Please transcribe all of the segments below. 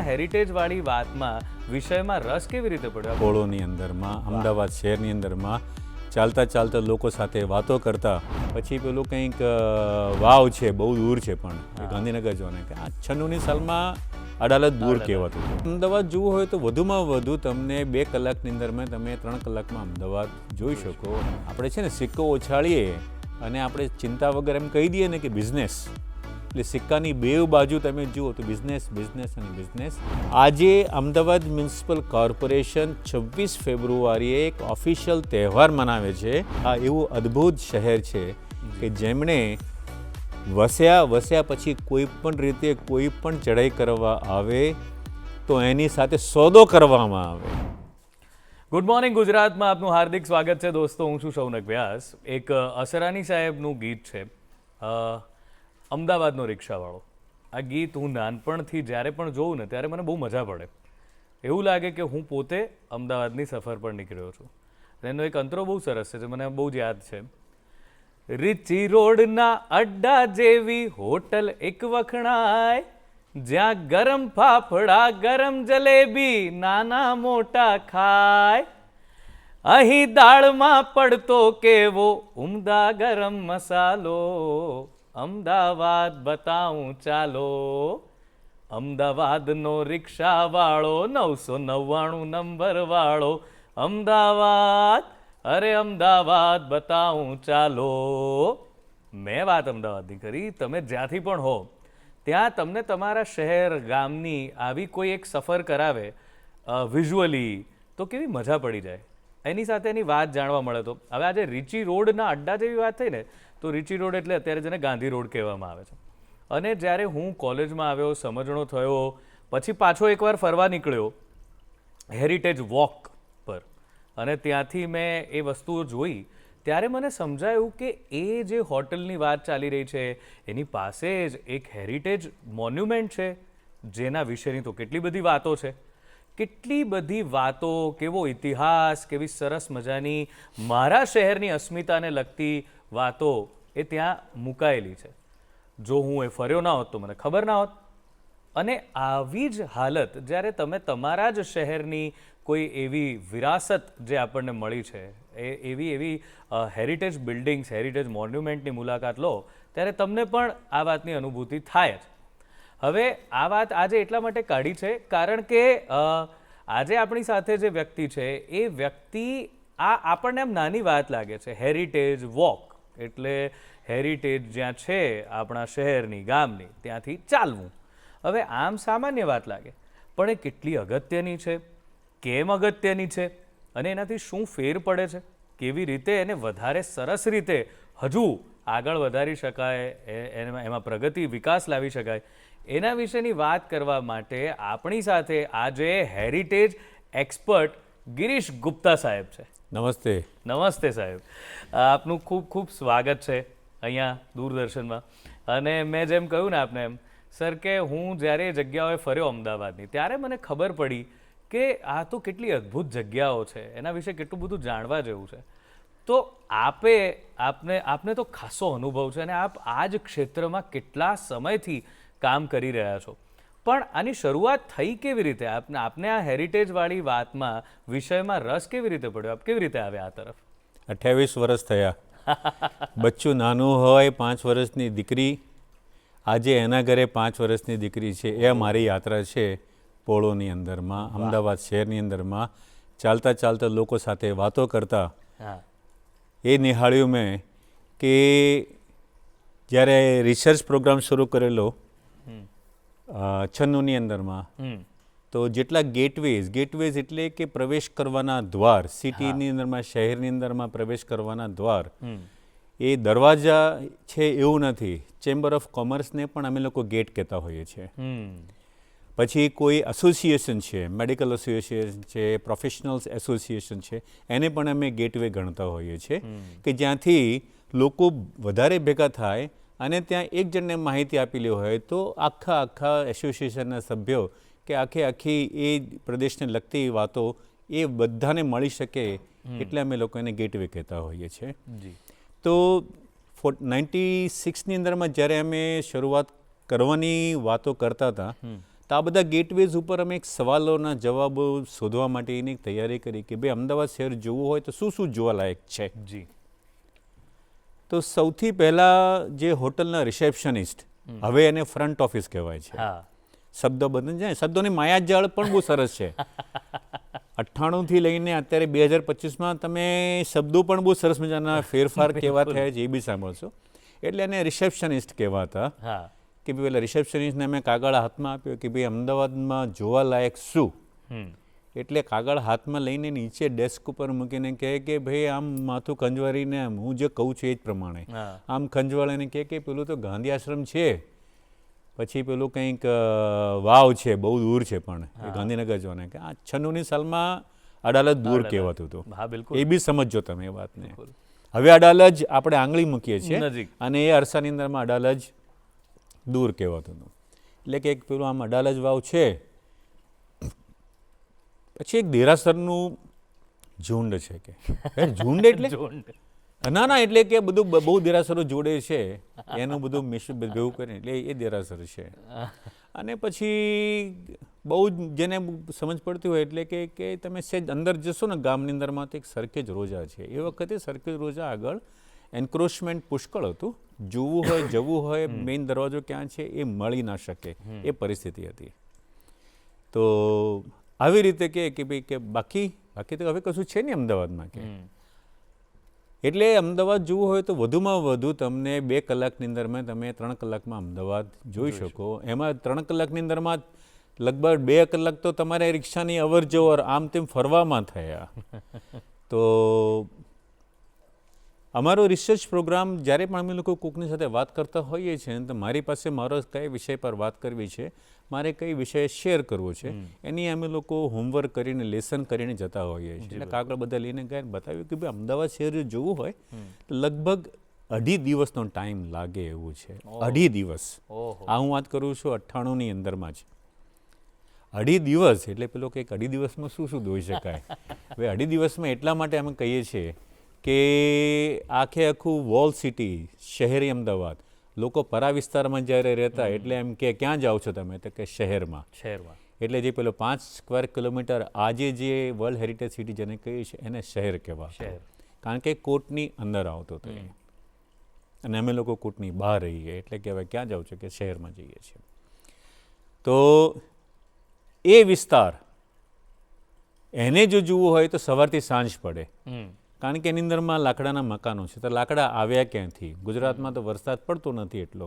હેરિટેજવાળી વાતમાં વિષયમાં રસ કેવી રીતે પડ્યો? પોળોની અંદરમાં, અમદાવાદ શહેરની અંદરમાં ચાલતા ચાલતા લોકો સાથે વાતો કરતા પછી પેલું કંઈક વાવ છે, બહુ દૂર છે, પણ એ ગાંધીનગર જો ને કે 96ની સાલમાં અડાલજ દૂર કહેવાતું હતું. અમદાવાદ જોવું હોય તો વધુમાં વધુ તમને 2 કલાકની અંદરમાં તમે 3 કલાકમાં અમદાવાદ જોઈ શકો. આપણે છે ને સિક્કો ઉછાળીએ અને આપણે ચિંતા વગર એમ કહી દઈએ ને કે બિઝનેસ, એટલે સિક્કાની બેવ બાજુ તમે જુઓ તો બિઝનેસ બિઝનેસ અને બિઝનેસ. આજે અમદાવાદ મ્યુનિસિપલ કોર્પોરેશન 26 ફેબ્રુઆરીએ એક ઓફિશિયલ તહેવાર મનાવે છે. આ એવું અદ્ભુત શહેર છે કે જેમણે વસ્યા પછી કોઈ પણ રીતે કોઈ પણ ચઢાઈ કરવા આવે તો એની સાથે સોદો કરવામાં આવે. ગુડ મોર્નિંગ ગુજરાતમાં આપનું હાર્દિક સ્વાગત છે દોસ્તો. હું છું શૌનક વ્યાસ. એક અસરાની સાહેબનું ગીત છે, અમદાવાદનો રિક્ષાવાળો. આ ગીત હું નાનપણથી જ્યારે પણ જોઉં ને ત્યારે મને બહુ મજા પડે. એવું લાગે કે હું પોતે અમદાવાદની સફર પર નીકળ્યો છું. એનો એક અંતરો બહુ સરસ છે, જે મને બહુ જ યાદ છે. રીચી રોડના અડ્ડા જેવી હોટલ એક વખણાય, જ્યાં ગરમ ફાફડા ગરમ જલેબી નાના મોટા ખાય. અહીં દાળમાં પડતો કેવો ઉમદા ગરમ મસાલો, અમદાવાદ બતાવું ચાલો. અમદાવાદનો રિક્ષાવાળો 999 નંબર વાળો, અમદાવાદ અરે અમદાવાદ બતાવું ચાલો. મેં વાત અમદાવાદની કરી. તમે જ્યાંથી પણ હો ત્યાં તમને તમારા શહેર ગામની આવી કોઈ એક સફર કરાવે વિઝ્યુઅલી તો કેવી મજા પડી જાય. એની સાથે એની વાત જાણવા મળે. તો હવે આજે રીચી રોડના અડ્ડા જેવી વાત થઈ ને, તો રીચી રોડ એટલે અત્યારે જેને ગાંધી રોડ કહેવામાં આવે છે. અને જ્યારે હું કોલેજમાં આવ્યો, સમજણો થયો, પછી પાછો એકવાર ફરવા નીકળ્યો હેરિટેજ વોક પર, અને ત્યાંથી મેં એ વસ્તુઓ જોઈ, ત્યારે મને સમજાયું કે એ જે હોટલની વાત ચાલી રહી છે એની પાસે જ એક હેરિટેજ મોન્યુમેન્ટ છે, જેના વિશેની તો કેટલી બધી વાતો છે. કેટલી બધી વાતો, કેવો ઇતિહાસ, કેવી સરસ મજાની મારા શહેરની અસ્મિતાને લગતી વાતો એ ત્યાં મુકાયેલી છે. જો હું એ ફર્યો ના હોત તો મને ખબર ના હોત. અને આવી જ હાલત જ્યારે તમે તમારા જ શહેરની કોઈ એવી વિરાસત જે આપણને મળી છે, એવી હેરિટેજ બિલ્ડિંગ્સ, હેરિટેજ મોન્યુમેન્ટની મુલાકાત લો, ત્યારે તમને પણ આ વાતની અનુભૂતિ થાય જ. હવે આ વાત આજે એટલા માટે કાઢી છે કારણ કે આજે આપણી સાથે જે વ્યક્તિ છે એ વ્યક્તિ આપણને એમ નાની વાત લાગે છે. હેરિટેજ વોક એટલે હેરિટેજ જ્યાં છે આપણા શહેરની, ગામની, ત્યાંથી ચાલવું. હવે આમ સામાન્ય વાત લાગે, પણ એ કેટલી અગત્યની છે, કેમ અગત્યની છે, અને એનાથી શું ફેર પડે છે, કેવી રીતે એને વધારે સરસ રીતે હજુ આગળ વધારી શકાય, એમાં પ્રગતિ, વિકાસ લાવી શકાય, એના વિશેની વાત કરવા માટે આપણી સાથે આજે હેરિટેજ એક્સપર્ટ ગિરીશ ગુપ્તા સાહેબ છે. નમસ્તે. નમસ્તે સાહેબ. આપનું ખૂબ ખૂબ સ્વાગત છે અહીંયા દૂરદર્શનમાં. અને મેં જેમ કહ્યું ને આપને એમ સર, કે હું જ્યારે એ જગ્યાઓએ ફર્યો અમદાવાદની, ત્યારે મને ખબર પડી કે આ તો કેટલી અદ્ભુત જગ્યાઓ છે, એના વિશે કેટલું બધું જાણવા જેવું છે. તો આપને તો ખાસો અનુભવ છે અને આપ આ જ ક્ષેત્રમાં કેટલા સમયથી કામ કરી રહ્યા છો. પણ આની શરૂઆત થઈ કેવી રીતે? આપને આ હેરિટેજવાળી વાતમાં, વિષયમાં રસ કેવી રીતે પડ્યો? આપ કેવી રીતે આવ્યા આ તરફ? 28 વર્ષ થયા. બચ્ચું નાનું હોય, 5 વર્ષની દીકરી, આજે એના ઘરે 5 વર્ષની દીકરી છે. એ મારી યાત્રા છે પોળોની અંદરમાં, અમદાવાદ શહેરની અંદરમાં ચાલતા ચાલતા લોકો સાથે વાતો કરતા. એ નિહાળ્યું મેં કે જ્યારે રિસર્ચ પ્રોગ્રામ શરૂ કરેલો 96ની અંદરમાં, તો જેટલા ગેટવેઝ એટલે કે પ્રવેશ કરવાના દ્વાર, સિટીની અંદરમાં, શહેરની અંદરમાં પ્રવેશ કરવાના દ્વાર, એ દરવાજા છે એવું નથી. ચેમ્બર ઓફ કોમર્સને પણ અમે લોકો ગેટ કહેતા હોઈએ છીએ. પછી કોઈ એસોસિએશન છે, મેડિકલ એસોસિએશન છે, પ્રોફેશનલ્સ એસોસિએશન છે, એને પણ અમે ગેટવે ગણતા હોઈએ છીએ, કે જ્યાંથી લોકો વધારે ભેગા થાય અને ત્યાં એક જણને માહિતી આપેલી હોય તો આખા એસોસિએશનના સભ્યો કે આખી એ પ્રદેશને લગતી વાતો એ બધાને મળી શકે, એટલે અમે લોકો એને ગેટવે કહેતા હોઈએ છીએ. તો 96ની અંદરમાં જ્યારે અમે શરૂઆત કરવાની વાતો કરતા હતા, તો આ બધા ગેટવેઝ ઉપર અમે એક સવાલોના જવાબો શોધવા માટેની તૈયારી કરી કે ભાઈ અમદાવાદ શહેર જોવું હોય તો શું શું જોવાલાયક છે. જી. તો સૌથી પહેલાં જે હોટલના રિસેપ્શનિસ્ટ, હવે એને ફ્રન્ટ ઓફિસ કહેવાય છે. હા. શબ્દો બદલી જાય, શબ્દોની માયાજાળ પણ બહુ સરસ છે. 98થી લઈને અત્યારે 2025માં તમે શબ્દો પણ બહુ સરસ મજાના ફેરફાર કેવા થયા છે એ બી સાંભળશો. એટલે એને રિસેપ્શનિસ્ટ કહેવાતા. હા. કે ભાઈ પેલા રિસેપ્શનિસ્ટને મેં કાગળ હાથમાં આપ્યો કે ભાઈ અમદાવાદમાં જોવાલાયક શું. એટલે કાગળ હાથમાં લઈને નીચે ડેસ્ક ઉપર મૂકીને કહે કે ભાઈ આમ માથું ખંજવારીને હું જે કહું છું એ જ પ્રમાણે આમ ખંજવાળીને કહે કે પેલું તો ગાંધી આશ્રમ છે, પછી પેલું કંઈક વાવ છે, બહુ દૂર છે, પણ એ ગાંધીનગર જવાને કે આ 96ની સાલમાં અડાલજ દૂર કહેવાતું હતું. હા, બિલકુલ. એ બી સમજો તમે એ વાતને. હવે અડાલજ આપણે આંગળી મૂકીએ છીએ અને એ અરસાની અંદરમાં અડાલજ દૂર કહેવાતું હતું. એટલે કે એક પેલું આમ અડાલજ વાવ છે, પછી એક દેરાસરનું ઝુંડ છે કે ઝુંડ એટલે ના એટલે કે બધું બહુ દેરાસરો જોડે છે એનું બધું મિશ્ર ભેગું કરીને એટલે એ દેરાસર છે. અને પછી બહુ જેને સમજ પડતી હોય એટલે કે તમે સેજ અંદર જશો ને ગામની અંદરમાં તો એક સરખેજ રોજા છે. એ વખતે સરખેજ રોજા આગળ એન્ક્રોચમેન્ટ પુષ્કળ હતું. જોવું હોય જવું હોય મેઇન દરવાજો ક્યાં છે એ મળી ના શકે એ પરિસ્થિતિ હતી. તો આવી રીતે કે ભાઈ કે બાકી તો હવે કશું છે નહીં અમદાવાદમાં કે. એટલે અમદાવાદ જોવું હોય તો વધુમાં વધુ તમને 2 કલાકની અંદરમાં તમે 3 કલાકમાં અમદાવાદ જોઈ શકો. એમાં 3 કલાકની અંદરમાં લગભગ 2 કલાક તો તમારે રિક્ષાની અવર જવર આમ તેમ ફરવામાં થયા. તો અમારો રિસર્ચ પ્રોગ્રામ જ્યારે પણ અમે લોકો કોકની સાથે વાત કરતા હોઈએ છીએ તો મારી પાસે મારો કઈ વિષય પર વાત કરવી છે, મારે કઈ વિષય શેર કરવો છે, એની અમે લોકો હોમવર્ક કરીને લેસન કરીને જતા હોઈએ છીએ. એટલે કાગળ બધા લઈને ગયા બતાવ્યું કે ભાઈ અમદાવાદ શહેર જોવું હોય તો લગભગ 2.5 દિવસનો ટાઈમ લાગે એવું છે. 2.5 દિવસ. આ હું વાત કરું છું 98ની અંદરમાં જ. 2.5 દિવસ એટલે પેલો કંઈક 2.5 દિવસમાં શું શું દોઈ શકાય. હવે 2.5 દિવસમાં એટલા માટે અમે કહીએ છીએ કે આખું વોલ સિટી શહેરી અમદાવાદ, લોકો પરા વિસ્તારમાં જ્યારે રહેતા એટલે એમ કે ક્યાં જાઓ છો તમે તો કે શહેરમાં. એટલે જે પેલો 5 સ્ક્વેર કિલોમીટર આજે જે વર્લ્ડ હેરિટેજ સિટી જેને કહીએ છીએ એને શહેર કહેવાય. કારણ કે કોર્ટની અંદર આવતો હતો અને અમે લોકો કોર્ટની બહાર રહીએ એટલે કે હવે ક્યાં જાઓ છો કે શહેરમાં જઈએ છીએ. તો એ વિસ્તાર એને જો જોવું હોય તો સવારથી સાંજ પડે. કારણ કે એની અંદરમાં લાકડાના મકાનો છે. તો લાકડા આવ્યા ક્યાંથી? ગુજરાતમાં તો વરસાદ પડતો નથી એટલો,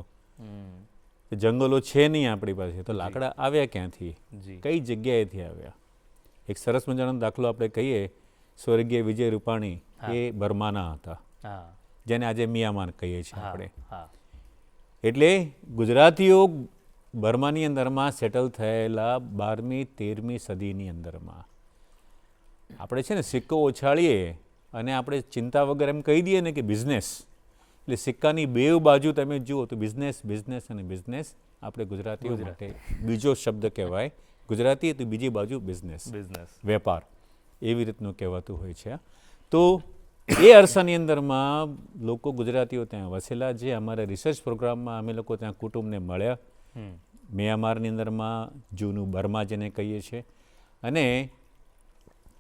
જંગલો છે નહીં આપણી પાસે, તો લાકડા આવ્યા ક્યાંથી? કઈ જગ્યાએથી આવ્યા? એક સરસ મજાનો દાખલો આપણે કહીએ, સ્વર્ગીય વિજય રૂપાણી એ બર્માના હતા, જેને આજે મિયાનમાર કહીએ છીએ આપણે. એટલે ગુજરાતીઓ બર્માની અંદરમાં સેટલ થયેલા 12મી 13મી સદીની અંદરમાં. આપણે છે ને સિક્કો ઉછાળીએ અને આપણે ચિંતા વગર એમ કહી દઈએ ને કે બિઝનેસ, એટલે સિક્કાની 2 બાજુ તમે જુઓ તો બિઝનેસ અને બિઝનેસ આપણે ગુજરાતીઓ માટે બીજો શબ્દ કહેવાય. ગુજરાતી તો બીજી બાજુ બિઝનેસ, વેપાર, એવી રીતનું કહેવાતું હોય છે. તો એ અરસાની અંદરમાં લોકો ગુજરાતીઓ ત્યાં વસેલા છે. અમારા રિસર્ચ પ્રોગ્રામમાં અમે લોકો ત્યાં કુટુંબને મળ્યા. મ્યાનમારની અંદરમાં જૂનું બર્મા જેને કહીએ છીએ, અને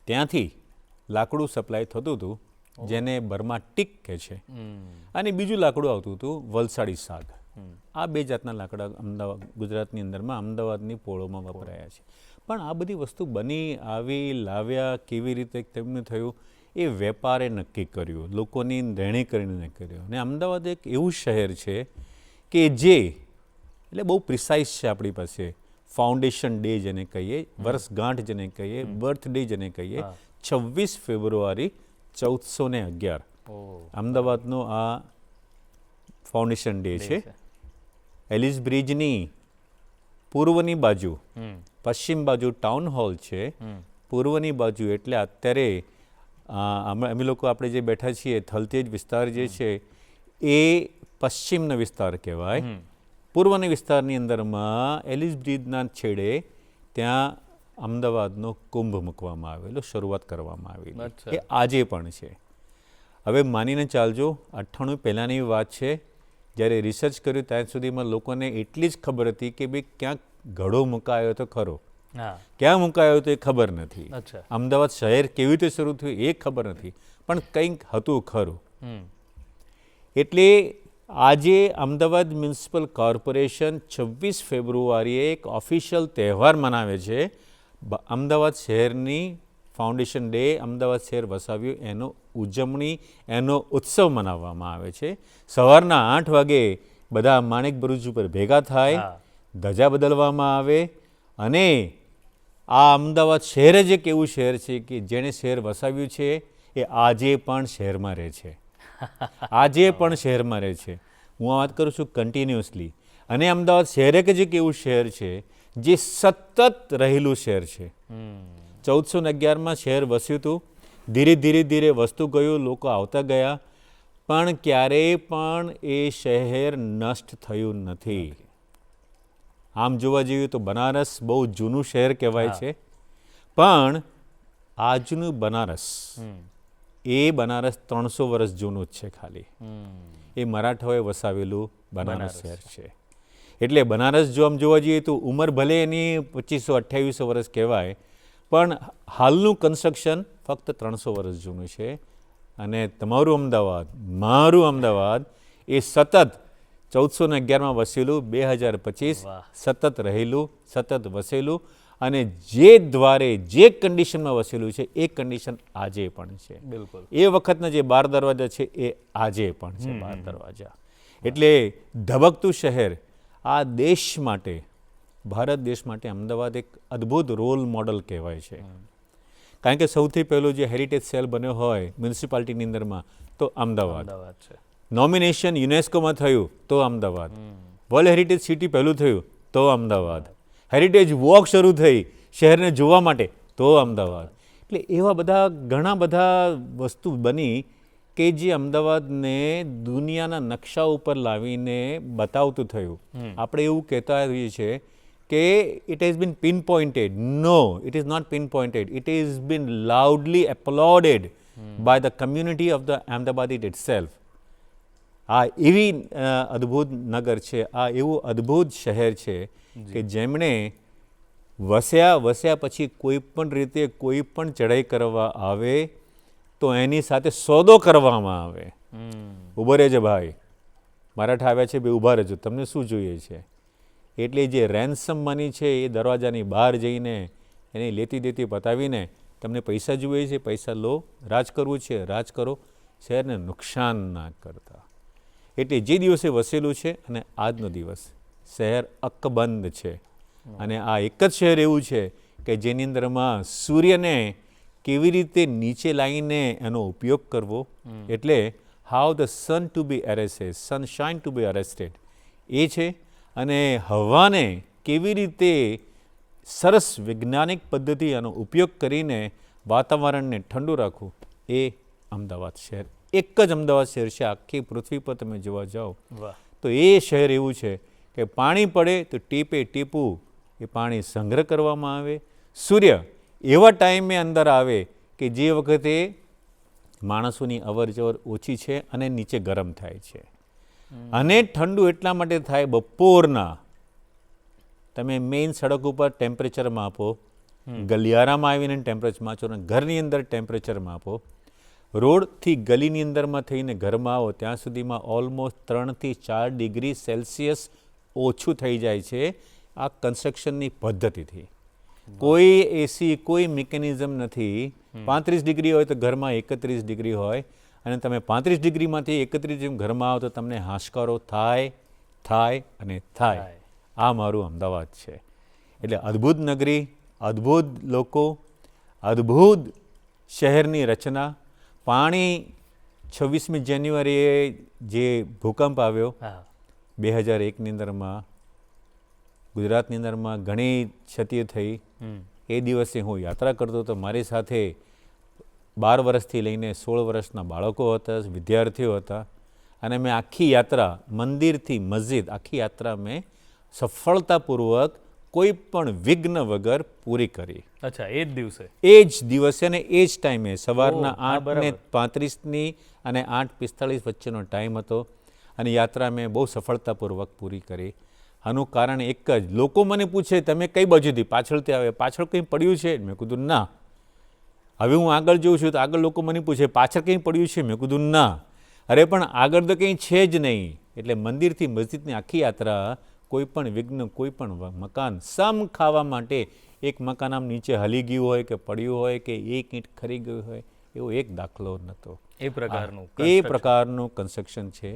ત્યાંથી લાકડું સપ્લાય થતું હતું જેને બર્મા ટીક કહે છે, અને બીજું લાકડું આવતું હતું વલસાડી સાગ. આ 2 જાતના લાકડા અમદાવાદ ગુજરાતની અંદરમાં અમદાવાદની પોળોમાં વપરાયા છે. પણ આ બધી વસ્તુ બની આવી લાવ્યા કેવી રીતે તેમને થયું એ વેપારે નક્કી કર્યું, લોકોની રહેણી કરીને કર્યું. અને અમદાવાદ એક એવું શહેર છે કે જે એટલે બહુ પ્રિસાઇઝ છે આપણી પાસે. ફાઉન્ડેશન ડે જેને કહીએ, વર્ષગાંઠ જેને કહીએ, બર્થ ડે જેને કહીએ, 26 ફેબ્રુઆરી 1411 અમદાવાદનો આ ફાઉન્ડેશન ડે છે. એલિસ બ્રિજની પૂર્વની બાજુ, પશ્ચિમ બાજુ ટાઉન હોલ છે, પૂર્વની બાજુ એટલે અત્યારે અમે લોકો આપણે જે બેઠા છીએ થલતેજ વિસ્તાર જે છે એ પશ્ચિમનો વિસ્તાર કહેવાય. પૂર્વના વિસ્તારની અંદરમાં એલિસ બ્રિજના છેડે ત્યાં અમદાવાદનો કુંભ મૂકવામાં આવેલો, શરૂઆત કરવામાં આવેલી, એ આજે પણ છે. હવે માનીને ચાલજો 98 પહેલાંની વાત છે. જ્યારે રિસર્ચ કર્યું ત્યાં સુધીમાં લોકોને એટલી જ ખબર હતી કે ભાઈ ક્યાંક ઘડો મુકાયો તો ખરો, હા ક્યાં મુકાયો તો એ ખબર નથી. અચ્છા અમદાવાદ શહેર કેવી રીતે શરૂ થયું એ ખબર નથી, પણ કંઈક હતું ખરું. હમ એટલે આજે અમદાવાદ મ્યુનિસિપલ કોર્પોરેશન 26 ફેબ્રુઆરીએ એક ઓફિશિયલ તહેવાર મનાવે છે. અમદાવાદ શહેરની ફાઉન્ડેશન ડે, અમદાવાદ શહેર વસાવ્યું એનો ઉજવણી, એનો ઉત્સવ મનાવવામાં આવે છે. સવારના 8 વાગે બધા માણેક બરુજ ઉપર ભેગા થાય, હા. ધજા બદલવામાં આવે અને આ અમદાવાદ શહેર જ એક એવું શહેર છે કે જેણે શહેર વસાવ્યું છે એ આજે પણ શહેરમાં રહે છે. આજે પણ શહેરમાં રહે છે. હું આ વાત કરું છું કન્ટિન્યુઅસલી. અને અમદાવાદ શહેર જ એક એવું શહેર છે જે સતત રહેલું શહેર છે. 1411માં શહેર વસ્યું હતું, ધીરે ધીરે ધીરે વસ્તુ ગયું, લોકો આવતા ગયા, પણ ક્યારેય પણ એ શહેર નષ્ટ થયું નથી. આમ જોવા જઈએ તો બનારસ બહુ જૂનું શહેર કહેવાય છે, પણ આજનું બનારસ એ બનારસ 300 વર્ષ જૂનું જ છે ખાલી. એ મરાઠાઓએ વસાવેલું બનારસ શહેર છે. એટલે બનારસ જો આમ જોવા જઈએ તો ઉંમર ભલે એની 2500-2800 વર્ષ કહેવાય, પણ હાલનું કન્સ્ટ્રક્શન ફક્ત 300 વર્ષ જૂનું છે. અને તમારું અમદાવાદ, મારું અમદાવાદ એ સતત 1411માં વસેલું, 2025 વાહ. સતત રહેલું, સતત વસેલું, અને જે દ્વારે જે કન્ડિશનમાં વસેલું છે એ કન્ડિશન આજે પણ છે. બિલકુલ એ વખતના જે 12 દરવાજા છે એ આજે પણ છે 12 દરવાજા. એટલે ધબકતું શહેર. આ દેશ માટે, ભારત દેશ માટે અમદાવાદ એક અદ્ભુત રોલ મોડલ કહેવાય છે. કારણ કે સૌથી પહેલો જે હેરિટેજ સેલ બન્યો હોય મ્યુનિસિપાલિટીની અંદરમાં તો અમદાવાદ. અમદાવાદ છે. નોમિનેશન યુનેસ્કોમાં થયું તો અમદાવાદ. વર્લ્ડ હેરિટેજ સિટી પહેલું થયું તો અમદાવાદ. હેરિટેજ વોક શરૂ થઈ શહેરને જોવા માટે તો અમદાવાદ. એટલે એવા બધા ઘણા બધા વસ્તુ બની કે જે અમદાવાદને દુનિયાના નકશા ઉપર લાવીને બતાવતું થયું. આપણે એવું કહેતા હોઈએ છીએ કે it has been pinpointed. No, it is not pinpointed. It is been loudly applauded by the community of the Ahmedabad itself. આ એવી અદ્ભુત નગર છે, આ એવું અદ્ભુત શહેર છે કે જેમણે વસ્યા પછી કોઈ પણ રીતે કોઈ પણ ચઢાઈ કરવા આવે તો એની સાથે સોદો કરવામાં આવે. ઊભો રહેજે ભાઈ, મરાઠા આવ્યા છે, બે ઊભા રહેજો, તમને શું જોઈએ છે. એટલે જે રેન્સમ મની છે એ દરવાજાની બહાર જઈને એને લેતી દેતી પતાવીને તમને પૈસા જોઈએ છે, પૈસા લો, રાજ કરવું છે રાજ કરો, શહેરને નુકસાન ના કરતા. એટલે જે દિવસે વસેલું છે અને આજનો દિવસ શહેર અકબંધ છે. અને આ એક જ શહેર એવું છે કે જેની અંદરમાં સૂર્યને કેવી રીતે નીચે લાવીને એનો ઉપયોગ કરવો, એટલે how the sun to be arrested, sunshine to be arrested એ છે. અને હવાને કેવી રીતે સરસ વૈજ્ઞાનિક પદ્ધતિ એનો ઉપયોગ કરીને વાતાવરણને ઠંડુ રાખવું, એ અમદાવાદ શહેર. એક જ અમદાવાદ શહેર છે, આખી પૃથ્વી પર તમે જોવા જાઓ તો એ શહેર એવું છે કે પાણી પડે તો ટીપે ટીપું એ પાણી સંગ્રહ કરવામાં આવે. સૂર્ય એવા ટાઈમે અંદર આવે કે જે વખતે માણસોની અવર જવર ઓછી છે અને નીચે ગરમ થાય છે. અને ઠંડુ એટલા માટે થાય, બપોરના તમે મેઇન સડક ઉપર ટેમ્પરેચર માપો, ગલિયારામાં આવીને ટેમ્પરેચર માપો, ઘરની અંદર ટેમ્પરેચર માપો, રોડથી ગલીની અંદરમાં થઈને ઘરમાં આવો ત્યાં સુધીમાં ઓલમોસ્ટ 3 થી 4 ડિગ્રી સેલ્સિયસ ઓછું થઈ જાય છે આ કન્સ્ટ્રક્શનની પદ્ધતિથી. કોઈ એસી, કોઈ મિકેનિઝમ નથી. 35 ડિગ્રી હોય તો ઘરમાં 31 ડિગ્રી હોય, અને તમે 35 ડિગ્રીમાંથી 31 ઘરમાં આવો તો તમને હાશકારો થાય અને થાય. આ મારું અમદાવાદ છે. એટલે અદ્ભુત નગરી, અદ્ભુત લોકો, અદ્ભુત શહેરની રચના. પાણી 26મી જાન્યુઆરીએ જે ભૂકંપ આવ્યો 2001ની અંદરમાં ગુજરાતની અંદરમાં ઘણી ક્ષતિઓ થઈ. એ દિવસે હું યાત્રા કરતો હતો, મારી સાથે 12 વર્ષથી લઈને 16 વર્ષના બાળકો હતા, વિદ્યાર્થીઓ હતા, અને મેં આખી યાત્રા મંદિરથી મસ્જિદ આખી યાત્રા મેં સફળતાપૂર્વક કોઈ પણ વિઘ્ન વગર પૂરી કરી. અચ્છા, એ જ દિવસે? એ જ દિવસે ને એ જ ટાઈમે સવારના 8:35 અને 8:45 વચ્ચેનો ટાઈમ હતો, અને યાત્રા મેં બહુ સફળતાપૂર્વક પૂરી કરી. આનું કારણ એક જ, લોકો મને પૂછે તમે કઈ બાજુથી, પાછળથી આવે, પાછળ કંઈ પડ્યું છે? મેં કીધું ના. હવે હું આગળ જોઉં છું તો આગળ લોકો મને પૂછે પાછળ કંઈ પડ્યું છે? મેં કીધું ના. અરે પણ આગળ તો કંઈ છે જ નહીં. એટલે મંદિરથી મસ્જિદની આખી યાત્રા, કોઈ પણ વિઘ્ન, કોઈ પણ મકાન સમ ખાવા માટે, એક મકાન આમ નીચે હલી ગયું હોય કે પડ્યું હોય કે એક ઈંટ ખરી ગયું હોય, એવો એક દાખલો નહોતો. એ પ્રકારનું કન્સ્ટ્રક્શન છે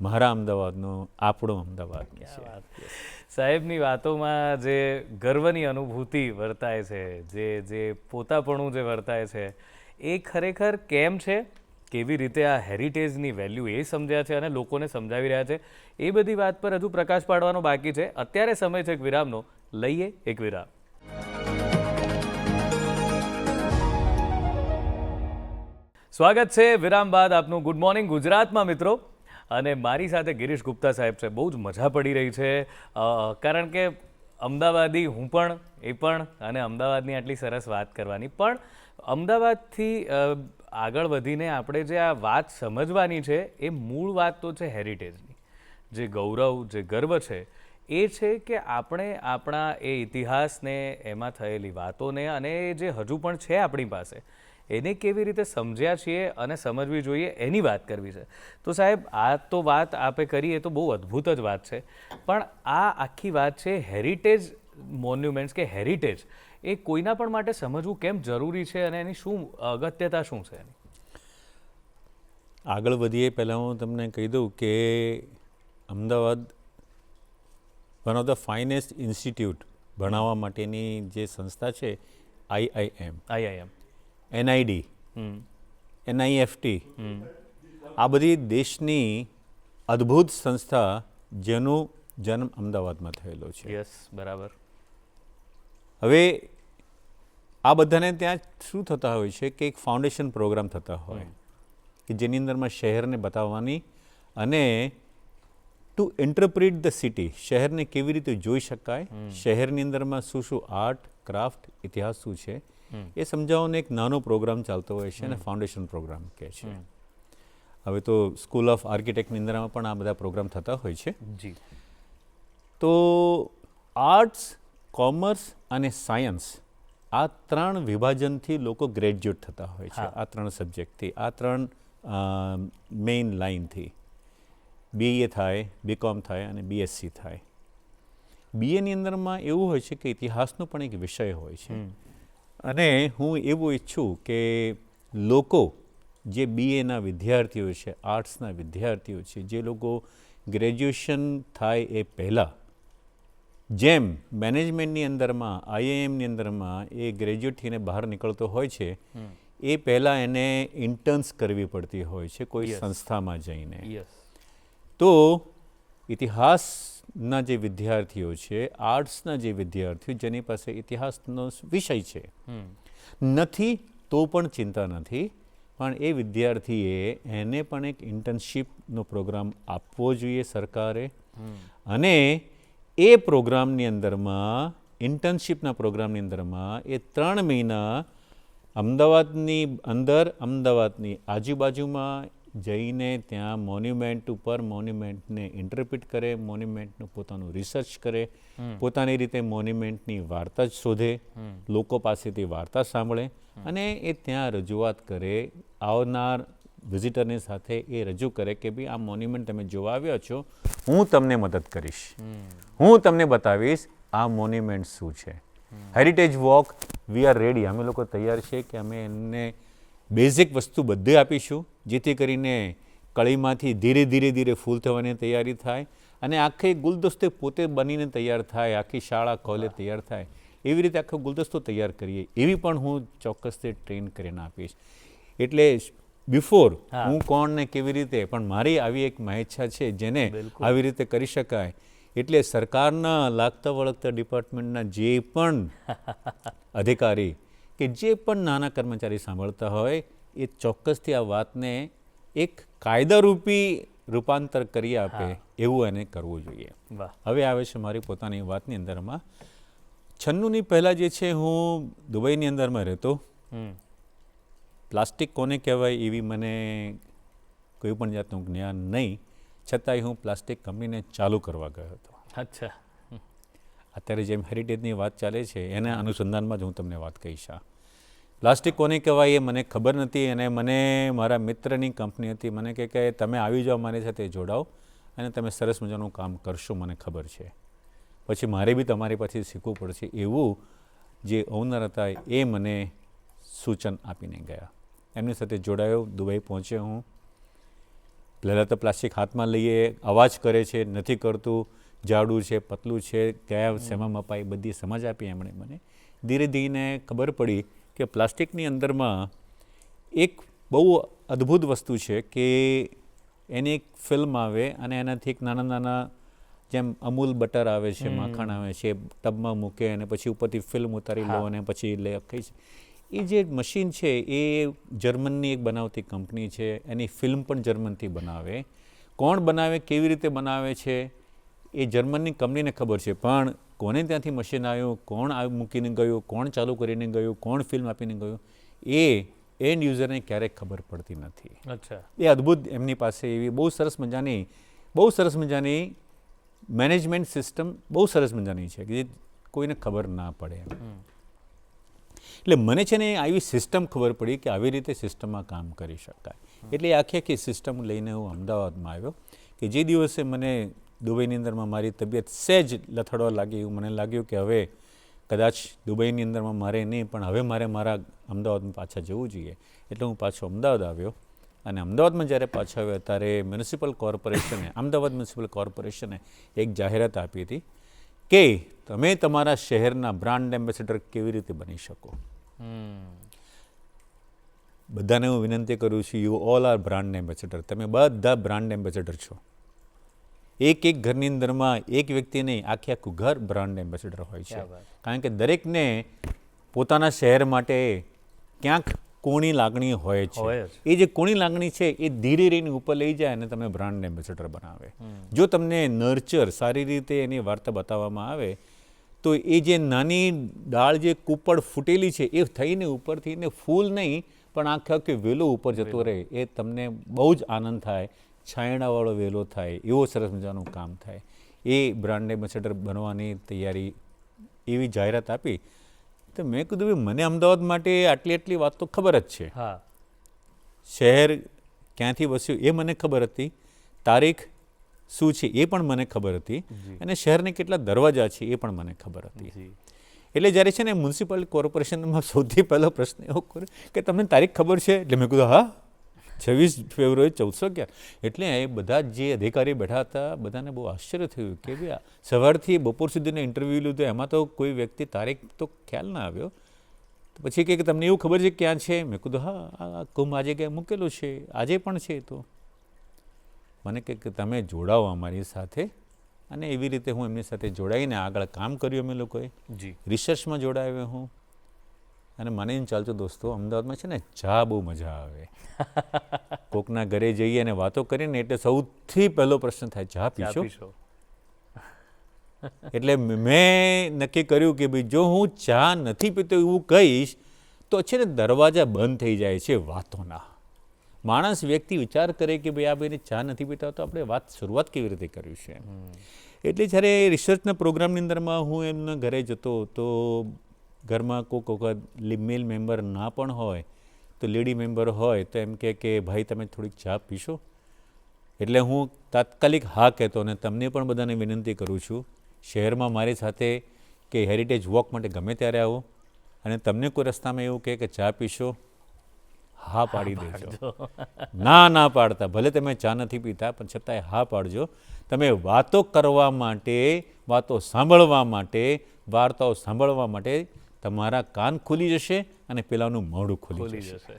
મારા અમદાવાદનું, આપણું અમદાવાદ છે. સાહેબની વાતોમાં જે ગર્વની અનુભૂતિ વર્તાય છે, જે પોતાપણું જે વર્તાય છે, એ ખરેખર કેમ છે, કેવી રીતે આ હેરિટેજની વેલ્યુ એ સમજ્યા છે અને લોકોને સમજાવી રહ્યા છે, એ બધી વાત પર હજુ પ્રકાશ પાડવાનો બાકી છે. અત્યારે સમય છે એક વિરામનો, લઈએ એક વિરામ. સ્વાગત છે વિરામ બાદ આપનું ગુડ મોર્નિંગ ગુજરાતમાં મિત્રો. અને મારી સાથે ગિરીશ ગુપ્તા સાહેબ છે. બહુ જ મજા પડી રહી છે, કારણ કે અમદાવાદી હું પણ, એ પણ, અને અમદાવાદની આટલી સરસ વાત કરવાની. પણ અમદાવાદથી આગળ વધીને આપણે જે આ વાત સમજવાની છે, એ મૂળ વાત તો છે હેરિટેજની. જે ગૌરવ, જે ગર્વ છે, એ છે કે આપણે આપણા એ ઇતિહાસને, એમાં થયેલી વાતોને, અને જે હજુ પણ છે આપણી પાસે, એને કેવી રીતે સમજ્યા છીએ અને સમજવી જોઈએ, એની વાત કરવી છે. તો સાહેબ, આ તો વાત આપે કરી, એ તો બહુ અદ્ભુત જ વાત છે. પણ આ આખી વાત છે હેરિટેજ મોન્યુમેન્ટ્સ કે હેરિટેજ, એ કોઈના પણ માટે સમજવું કેમ જરૂરી છે અને એની શું અગત્યતા શું છે એની? આગળ વધીએ પહેલાં હું તમને કહી દઉં કે Ahmedabad one of the finest institute ભણાવવા માટેની જે સંસ્થા છે, IIM, NID, NIFT, આ બધી દેશની અદ્ભુત સંસ્થા જેનો જન્મ અમદાવાદમાં થયેલો છે. યસ, બરાબર. હવે આ બધાને ત્યાં શું થતા હોય છે કે એક ફાઉન્ડેશન પ્રોગ્રામ થતા હોય કે જેની અંદરમાં શહેરને બતાવવાની અને ટુ ઇન્ટરપ્રિટ ધ સિટી, શહેરને કેવી રીતે જોઈ શકાય, શહેરની અંદરમાં શું શું આર્ટ, ક્રાફ્ટ, ઇતિહાસ શું છે, એ સમજાવવાનો એક નાનો પ્રોગ્રામ ચાલતો હોય છે અને ફાઉન્ડેશન પ્રોગ્રામ કહે છે. હવે તો સ્કૂલ ઓફ આર્કિટેક્ટની અંદરમાં પણ આ બધા પ્રોગ્રામ થતા હોય છે. જી. તો આર્ટ્સ, કોમર્સ અને સાયન્સ, આ ત્રણ વિભાજનથી લોકો ગ્રેજ્યુએટ થતા હોય છે. આ ત્રણ સબ્જેક્ટથી, આ ત્રણ મેઇન લાઇનથી. BA થાય, BCom થાય અને BSc થાય. BAની અંદરમાં એવું હોય છે કે ઇતિહાસનો પણ એક વિષય હોય છે. અને હું એવું ઈચ્છું કે લોકો જે BAના વિદ્યાર્થીઓ છે, આર્ટ્સના વિદ્યાર્થીઓ છે, જે લોકો ગ્રેજ્યુએશન થાય એ પહેલાં, જેમ મેનેજમેન્ટની અંદરમાં, IIMની અંદરમાં એ ગ્રેજ્યુએટ થઈને બહાર નીકળતો હોય છે, એ પહેલાં એને ઇન્ટર્ન્સ કરવી પડતી હોય છે કોઈ સંસ્થામાં જઈને. તો ઇતિહાસના જે વિદ્યાર્થીઓ છે, આર્ટ્સના જે વિદ્યાર્થીઓ જેની પાસે ઇતિહાસનો વિષય છે, નથી તો પણ ચિંતા નથી, પણ એ વિદ્યાર્થીએ એને પણ એક ઇન્ટર્નશીપનો પ્રોગ્રામ આપવો જોઈએ સરકારે. અને એ પ્રોગ્રામની અંદરમાં, ઇન્ટર્નશીપના પ્રોગ્રામની અંદરમાં એ 3 મહિના અમદાવાદની અંદર, અમદાવાદની આજુબાજુમાં જઈને ત્યાં મોન્યુમેન્ટ ઉપર મોન્યુમેન્ટને ઇન્ટરપ્રિટ કરે, મોન્યુમેન્ટનું પોતાનું રિસર્ચ કરે, પોતાની રીતે મોન્યુમેન્ટની વાર્તા જ શોધે, લોકો પાસેથી વાર્તા સાંભળે અને એ ત્યાં રજૂઆત કરે. આવનાર વિઝિટરની સાથે એ રજૂ કરે કે ભાઈ આ મોન્યુમેન્ટ તમે જોવા આવ્યા છો, હું તમને મદદ કરીશ, હું તમને બતાવીશ આ મોન્યુમેન્ટ શું છે. Heritage walk, we are ready, અમે લોકો તૈયાર છે કે અમે એમને બેઝિક વસ્તુ બધી આપીશું, જેથી કરીને કળીમાંથી ધીરે ધીરે ધીરે ફૂલ થવાની તૈયારી થાય અને આખી ગુલદસ્તો પોતે બનીને તૈયાર થાય, આખી શાળા કોલેજ તૈયાર થાય, એવી રીતે આખો ગુલદસ્તો તૈયાર કરીએ, એવી પણ હું ચોક્કસથી ટ્રેન કરીને આપીશ. એટલે બિફોર હું કોણને કેવી રીતે, પણ મારી આવી એક મહેચ્છા છે જેને આવી રીતે કરી શકાય. એટલે સરકારના લાગતા વળગતા ડિપાર્ટમેન્ટના જે પણ અધિકારી કે જે પણ નાના કર્મચારી સાંભળતા હોય, એ ચોક્કસથી આ વાતને એક કાયદારૂપી રૂપાંતર કરી આપે એવું એને કરવું જોઈએ. હવે આવે છે મારી પોતાની વાતની અંદરમાં. 96ની પહેલાં જે છે હું દુબઈની અંદરમાં રહેતો. પ્લાસ્ટિક કોને કહેવાય એવી મને કોઈ પણ જાતનું જ્ઞાન નહીં, છતાંય હું પ્લાસ્ટિક કંપનીને ચાલુ કરવા ગયો હતો. અચ્છા. અત્યારે જેમ હેરિટેજની વાત ચાલે છે એના અનુસંધાનમાં જ હું તમને વાત કહીશ. પ્લાસ્ટિક કોને કહેવાય એ મને ખબર નથી, અને મને મારા મિત્રની કંપની હતી, મને કહે કે તમે આવી જાઓ મારી સાથે જોડાઓ અને તમે સરસ મજાનું કામ કરશો, મને ખબર છે. પછી મારે બી તમારી પાસેથી શીખવું પડશે, એવું જે ઓનર હતા એ મને સૂચન આપીને ગયા. એમની સાથે જોડાયો, દુબઈ પહોંચ્યો હું. પહેલાં તો પ્લાસ્ટિક હાથમાં લઈએ, અવાજ કરે છે, નથી કરતું, જાડું છે, પતલું છે, કયા શેમાં મપાય, બધી સમજ આપી એમણે મને. ધીરે ધીરે ખબર પડી કે પ્લાસ્ટિકની અંદરમાં એક બહુ અદ્ભુત વસ્તુ છે કે એની એક ફિલ્મ આવે અને એનાથી એક નાના નાના જેમ અમૂલ બટર આવે છે, માખણ આવે છે, ટબમાં મૂકે અને પછી ઉપરથી ફિલ્મ ઉતારી લો અને પછી લે ખાઈ છે. એ જે મશીન છે એ જર્મનની એક બનાવતી કંપની છે, એની ફિલ્મ પણ જર્મનથી બનાવે. કોણ બનાવે, કેવી રીતે બનાવે છે એ જર્મનની કંપનીને ખબર છે, પણ કોને ત્યાંથી મશીન આવ્યું, કોણ મૂકીને ગયું, કોણ ચાલુ કરીને ગયું, કોણ ફિલ્મ આપીને ગયું, એ એન્ડ યુઝરને ક્યારેક ખબર પડતી નથી. અચ્છા. એ અદ્ભુત એમની પાસે એવી બહુ સરસ મજાની મેનેજમેન્ટ સિસ્ટમ બહુ સરસ મજાની છે કે જે કોઈને ખબર ના પડે. એટલે મને છે ને આવી સિસ્ટમ ખબર પડી કે આવી રીતે સિસ્ટમમાં કામ કરી શકાય. એટલે આખી સિસ્ટમ લઈને હું અમદાવાદમાં આવ્યો કે જે દિવસે મને દુબઈની અંદરમાં મારી તબિયત સહેજ લથડવા લાગી, મને લાગ્યું કે હવે કદાચ દુબઈની અંદરમાં મારે નહીં, પણ હવે મારે મારા અમદાવાદમાં પાછા જવું જોઈએ. એટલે હું પાછો અમદાવાદ આવ્યો, અને અમદાવાદમાં જ્યારે પાછા આવ્યો ત્યારે અમદાવાદ મ્યુનિસિપલ કોર્પોરેશને એક જાહેરાત આપી હતી કે તમે તમારા શહેરના બ્રાન્ડ એમ્બેસેડર કેવી રીતે બની શકો. બધાને હું વિનંતી કરું છું, you all are brand ambassador. તમે બધા બ્રાન્ડ એમ્બેસેડર છો. એક ઘરની અંદરમાં એક વ્યક્તિ નહીં, આખું ઘર બ્રાન્ડ એમ્બેસેડર હોય છે. કારણ કે દરેકને પોતાના શહેર માટે ક્યાંક કોણી લાગણી હોય છે. એ જે કોણી લાગણી છે એ ધીરે રહીને ઉપર લઈ જાય અને તમને બ્રાન્ડ એમ્બેસેડર બનાવે. જો તમને નર્ચર સારી રીતે એની વાર્તા બતાવવામાં આવે તો એ જે નાની ડાળ જે કૂપડ ફૂટેલી છે એ થઈને ઉપરથી ને ફૂલ નહીં પણ આખે વેલો ઉપર જતો રહે, એ તમને બહુ જ આનંદ થાય, છાંયડાવાળો વેલો થાય, એવો સરસ મજાનું કામ થાય. એ બ્રાન્ડ એમ્બેસેડર બનવાની તૈયારી એવી જાહેરાત આપી. તો મેં કીધું મને અમદાવાદ માટે આટલી વાત તો ખબર જ છે, શહેર ક્યાંથી વસ્યું એ મને ખબર હતી, તારીખ શું છે એ પણ મને ખબર હતી, અને શહેરને કેટલા દરવાજા છે એ પણ મને ખબર હતી. એટલે જ્યારે છે ને મ્યુનિસિપલ કોર્પોરેશનમાં સૌથી પહેલો પ્રશ્ન એવો કર્યો કે તમને તારીખ ખબર છે? એટલે મેં કીધું હા, 26 ફેબ્રુઆરી 1411. એટલે એ બધા જે અધિકારી બેઠા હતા બધાને બહુ આશ્ચર્ય થયું કે ભાઈ સવારથી બપોર સુધીનો ઇન્ટરવ્યૂ લીધું, એમાં તો કોઈ વ્યક્તિ તારીખ તો ખ્યાલ ના આવ્યો. તો પછી કે તમને એવું ખબર છે ક્યાં છે? મેં કીધું હા, આ કુંભ આજે ક્યાં મૂકેલો છે, આજે પણ છે. તો મને કહે કે તમે જોડાઓ અમારી સાથે, અને એવી રીતે હું એમની સાથે જોડાઈને આગળ કામ કર્યું. અમે લોકોએ રિસર્ચમાં જોડાયો હું, અને માનીને ચાલજો દોસ્તો, અમદાવાદમાં છે ને ચા બહુ મજા આવે. કોકના ઘરે જઈએ અને વાતો કરીને એટલે સૌથી પહેલો પ્રશ્ન થાય ચા પીશો? એટલે મેં નક્કી કર્યું કે ભાઈ જો હું ચા નથી પીતો એવું કહીશ તો છે ને દરવાજા બંધ થઈ જાય છે વાતોના. માણસ વ્યક્તિ વિચાર કરે કે ભાઈ આ ભાઈને ચા નથી પીતા તો આપણે વાત શરૂઆત કેવી રીતે કર્યું છે. એટલે જ્યારે રિસર્ચના પ્રોગ્રામની અંદરમાં હું એમના ઘરે જતો તો ઘરમાં કોઈક વખત મેલ મેમ્બર ના પણ હોય તો લેડી મેમ્બર હોય તો એમ કે ભાઈ તમે થોડીક ચા પીશો? એટલે હું તાત્કાલિક હા કહેતો, અને તમને પણ બધાને વિનંતી કરું છું, શહેરમાં મારી સાથે કે હેરિટેજ વોક માટે ગમે ત્યારે આવો, અને તમને કોઈ રસ્તામાં એવું કહે કે ચા પીશો, હા પાડી દેજો. ના પાડતા, ભલે તમે ચા નથી પીતા પણ છતાંય હા પાડજો. તમે વાતો કરવા માટે, વાતો સાંભળવા માટે, વાર્તાઓ સાંભળવા માટે તમારા કાન ખુલી જશે અને પેલાનું મોઢું ખુલી જશે.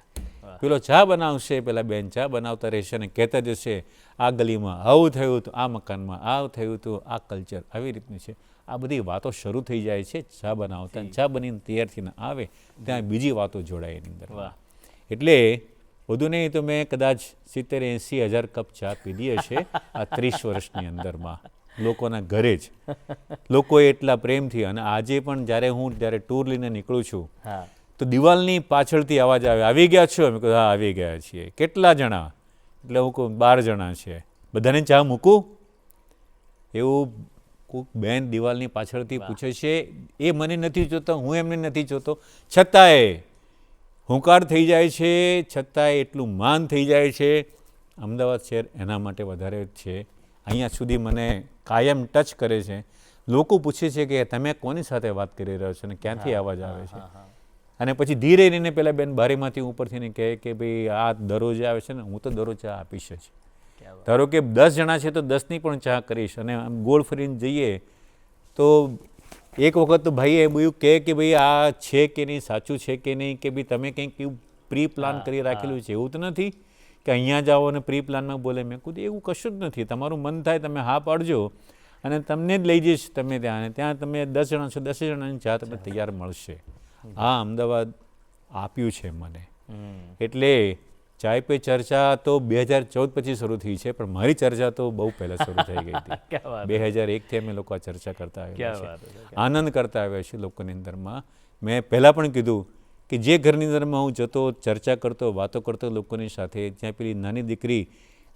પેલો ચા બનાવશે, પેલા બેન ચા બનાવતા રહેશે અને કહેતા જશે આ ગલીમાં આવું થયું હતું, આ મકાનમાં આવું થયું હતું, આ કલ્ચર આવી રીતનું છે. આ બધી વાતો શરૂ થઈ જાય છે ચા બનાવતા. ચા બનીને તૈયાર થઈને આવે ત્યાં બીજી વાતો જોડાય એની અંદર. એટલે વધુ નહીં તો મેં કદાચ 70-80 હજાર કપ ચા પીધી હશે આ 30 વર્ષની અંદરમાં લોકોના ઘરે જ. લોકોએ એટલા પ્રેમથી, અને આજે પણ જ્યારે ટૂર લઈને નીકળું છું તો દિવાલની પાછળથી અવાજ આવે, આવી ગયા છો? મેં કહ્યું હા આવી ગયા છીએ. કેટલા જણા? એટલે હું કહું 12 જણા છે. બધાને ચા મૂકું? એવું કોઈક બેન દિવાલની પાછળથી પૂછે છે, એ મને નથી જોતો, હું એમને નથી જોતો, છતાંય હુંકાર થઈ જાય છે, છતાંય એટલું માન થઈ જાય છે. અમદાવાદ શહેર એના માટે વધારે છે. અહીંયા સુધી મને કાયમ ટચ કરે છે. લોકો પૂછે છે કે તમે કોની સાથે વાત કરી રહ્યો છો અને ક્યાંથી અવાજ આવે છે. અને પછી ધીરે રહીને પેલા બેન બારીમાંથી ઉપરથી કહે કે ભાઈ આ દરરોજ આવે છે ને, હું તો દરરોજ ચા આપીશ જ. ધારો કે 10 જણા છે તો 10ની પણ ચા કરીશ. અને આમ ગોળ ફરીને જઈએ તો એક વખત તો ભાઈ એ બધું કહે કે ભાઈ આ છે કે નહીં, સાચું છે કે નહીં, કે ભાઈ તમે કંઈક એવું પ્રી પ્લાન કરી રાખેલું છે. એવું તો નથી કે અહીંયા જાઓ અને પ્રી પ્લાનમાં બોલે. મેં કીધું એવું કશું જ નથી. તમારું મન થાય તમે હા પાડજો અને તમને જ લઈ જઈશ તમે ત્યાં. અને ત્યાં તમે 10 જણા છો, 10 જણાની ચા તમને તૈયાર મળશે. આ અમદાવાદ આપ્યું છે મને. એટલે ચાય પે ચર્ચા તો 2014 પછી શરૂ થઈ છે, પણ મારી ચર્ચા તો બહુ પહેલાં શરૂ થઈ ગઈ હતી. 2001થી અમે લોકો આ ચર્ચા કરતા આવ્યા છે, આનંદ કરતા આવ્યા છે લોકોની અંદરમાં. મેં પહેલાં પણ કીધું કે જે ઘરની અંદરમાં હું જતો, ચર્ચા કરતો, વાતો કરતો લોકોની સાથે, જ્યાં પેલી નાની દીકરી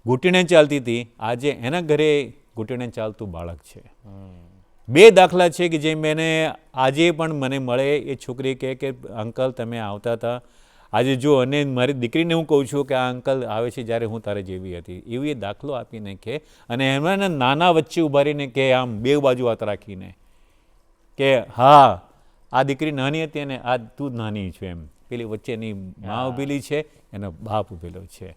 ઘૂંટીને ચાલતી હતી, આજે એના ઘરે ઘૂંટીને ચાલતું બાળક છે. 2 દાખલા છે કે જે મેને આજે પણ મને મળે. એ છોકરી કહે કે અંકલ તમે આવતા હતા આજે જો. અને મારી દીકરીને હું કહું છું કે આ અંકલ આવે છે જ્યારે હું તારે જેવી હતી. એવી એ દાખલો આપીને કહે. અને એમના નાના વચ્ચે ઉભા રહીને કહે, આમ 2 બાજુ હાથ રાખીને કે હા આ દીકરી નાની હતી અને આ તું નાની છું એમ. પેલી વચ્ચેની મા ઊભેલી છે, એનો બાપ ઊભેલો છે.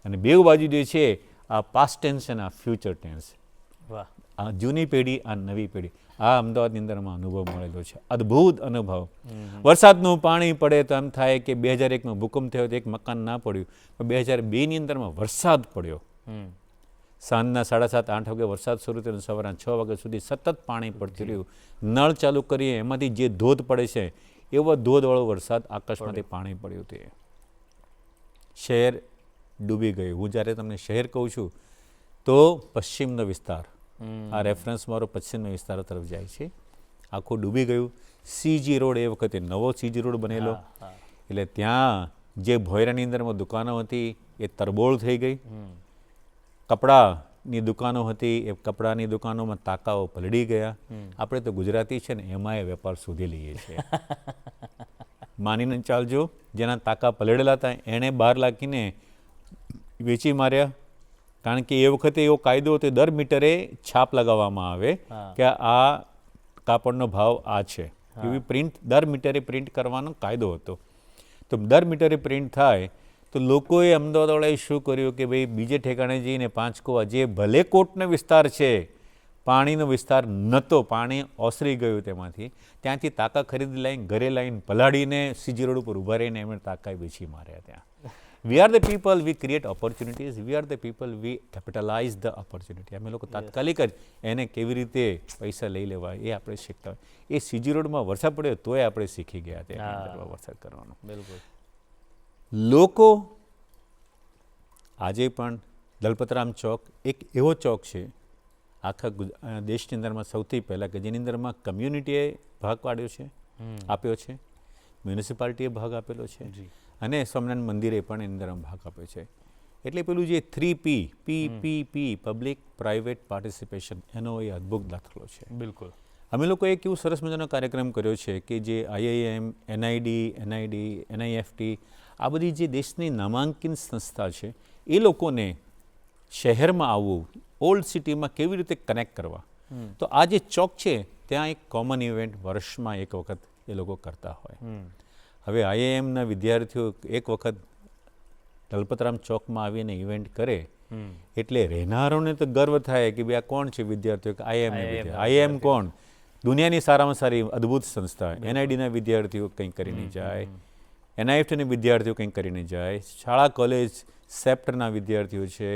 અને 2 બાજુ જે છે આ પાસ્ટ ટેન્સ અને આ ફ્યુચર ટેન્સ. આ જૂની પેઢી, આ નવી પેઢી. આ અમદાવાદની અંદરમાં અનુભવ મળેલો છે, અદ્ભુત અનુભવ. વરસાદનું પાણી પડે તો એમ થાય કે 2001માં ભૂકંપ થયો તો એક મકાન ના પડ્યું, પણ 2002ની અંદરમાં વરસાદ પડ્યો. સાંજના 7:30 8 વાગે વરસાદ શરૂ થયો, સવારના 6 વાગ્યા સુધી સતત પાણી પડતું રહ્યું. નળ ચાલુ કરીએ એમાંથી જે ધોધ પડે છે એવો ધોધવાળો વરસાદ આકાશમાંથી પાણી પડ્યું. તે શહેર ડૂબી ગયું. હું જ્યારે તમને શહેર કહું છું તો પશ્ચિમનો વિસ્તાર, આ રેફરન્સ મારો પશ્ચિમના વિસ્તારો તરફ જાય છે, આખું ડૂબી ગયું. સીજી રોડ એ વખતે નવો સીજી રોડ બનેલો, એટલે ત્યાં જે ભોયરાની અંદરમાં દુકાનો હતી એ તરબોળ થઈ ગઈ. કપડાની દુકાનો હતી એ કપડાની દુકાનોમાં તાકાઓ પલળી ગયા. આપણે તો ગુજરાતી છે ને એમાં એ વેપાર શોધી લઈએ છીએ. માનીને ચાલજો, જેના તાકા પલળેલા હતા એણે બહાર લાખીને વેચી માર્યા. કારણ કે એ વખતે એવો કાયદો હતો, દર મીટરે છાપ લગાવવામાં આવે કે આ કાપડનો ભાવ આ છે. એવી પ્રિન્ટ દર મીટરે પ્રિન્ટ કરવાનો કાયદો હતો. તો દર મીટરે પ્રિન્ટ થાય તો લોકોએ અમદાવાદવાળાએ શું કર્યું કે ભાઈ બીજે ઠેકાણે જઈને 5 કુવા, જે ભલે કોટનો વિસ્તાર છે, પાણીનો વિસ્તાર નહોતો, પાણી ઓસરી ગયું તેમાંથી, ત્યાંથી તાકા ખરીદી લાવીને ઘરે લાવીને પલાળીને સીજી રોડ ઉપર ઊભા રહીને એમણે તાકા વેચી માર્યા. ત્યાં we are the people, we create opportunities, we are the people, we capitalize the opportunity. અમે લોકો તાત્કાલિક જ એને કેવી રીતે પૈસા લઈ લેવાય એ આપણે શીખતા હોય. એ સીજી રોડમાં વરસાદ પડ્યો તોય આપણે શીખી ગયા ત્યાં વરસાદ કરવાનો. બિલકુલ. લોકો આજે પણ દલપતરામ ચોક એક એવો ચોક છે આખા દેશની અંદરમાં સૌથી પહેલાં કે જેની અંદરમાં કમ્યુનિટીએ ભાગ પાડ્યો છે, આપ્યો છે, મ્યુનિસિપાલિટીએ ભાગ આપેલો છે, અને સ્વામિનારાયણ મંદિરે પણ એની અંદર ભાગ આપ્યો છે. એટલે પેલું જે 3P, PPP, public private participation, એનો એ અદ્ભુત દાખલો છે. બિલકુલ. અમે લોકોએ એક એવું સરસ મજાનો કાર્યક્રમ કર્યો છે કે જે IIM, NID, NIFT, આ બધી જે દેશની નામાંકિત સંસ્થા છે એ લોકોને શહેરમાં આવવું, ઓલ્ડ સિટીમાં કેવી રીતે કનેક્ટ કરવા. તો આ જે ચોક છે ત્યાં એક કોમન ઇવેન્ટ વર્ષમાં એક વખત એ લોકો કરતા હોય. હવે IIMના વિદ્યાર્થીઓ એક વખત દલપતરામ ચોકમાં આવીને ઇવેન્ટ કરે એટલે રહેનારોને તો ગર્વ થાય કે ભાઈ આ કોણ છે વિદ્યાર્થીઓ, કે IIM કોણ, દુનિયાની સારામાં સારી અદ્ભુત સંસ્થા. NIDના વિદ્યાર્થીઓ કંઈક કરીને જાય, NIFTના વિદ્યાર્થીઓ કંઈક કરીને જાય, શાળા કોલેજ સેપ્ટરના વિદ્યાર્થીઓ છે,